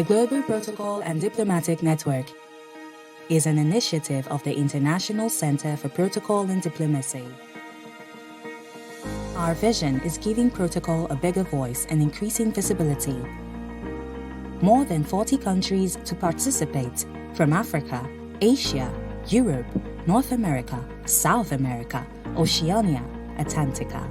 The Global Protocol and Diplomatic Network is an initiative of the International Center for Protocol and Diplomacy. Our vision is giving protocol a bigger voice and increasing visibility. More than 40 countries to participate from Africa, Asia, Europe, North America, South America, Oceania, Atlantica.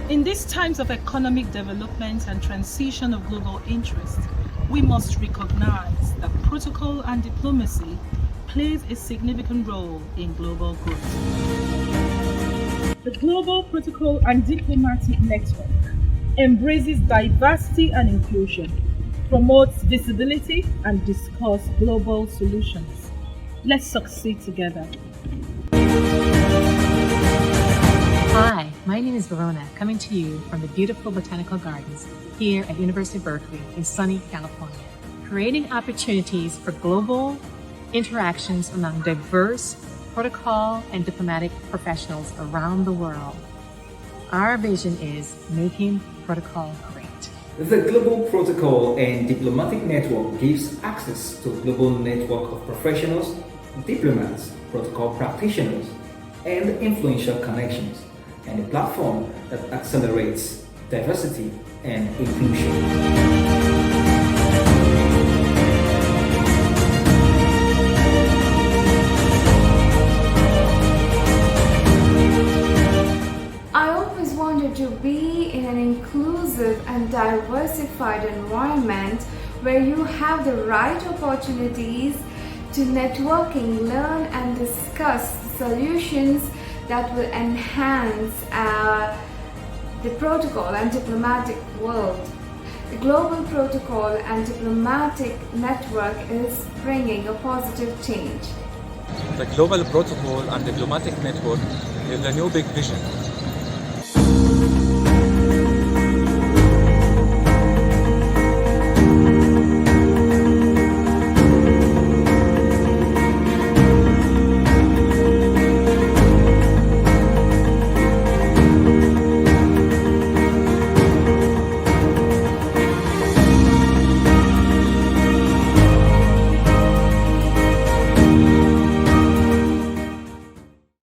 In these times of economic development and transition of global interest, we must recognize that protocol and diplomacy plays a significant role in global growth. The Global Protocol and Diplomatic Network embraces diversity and inclusion, promotes visibility, and discusses global solutions. Let's succeed together. Hi, my name is Verona, coming to you from the beautiful Botanical Gardens here at University of Berkeley in sunny California, creating opportunities for global interactions among diverse protocol and diplomatic professionals around the world. Our vision is making protocol great. The Global Protocol and Diplomatic Network gives access to a global network of professionals, diplomats, protocol practitioners, and influential connections, and a platform that accelerates diversity and inclusion. I always wanted to be in an inclusive and diversified environment where you have the right opportunities to networking, learn and discuss solutions that will enhance the protocol and diplomatic world. The Global Protocol and Diplomatic Network is bringing a positive change. The Global Protocol and Diplomatic Network is the new big vision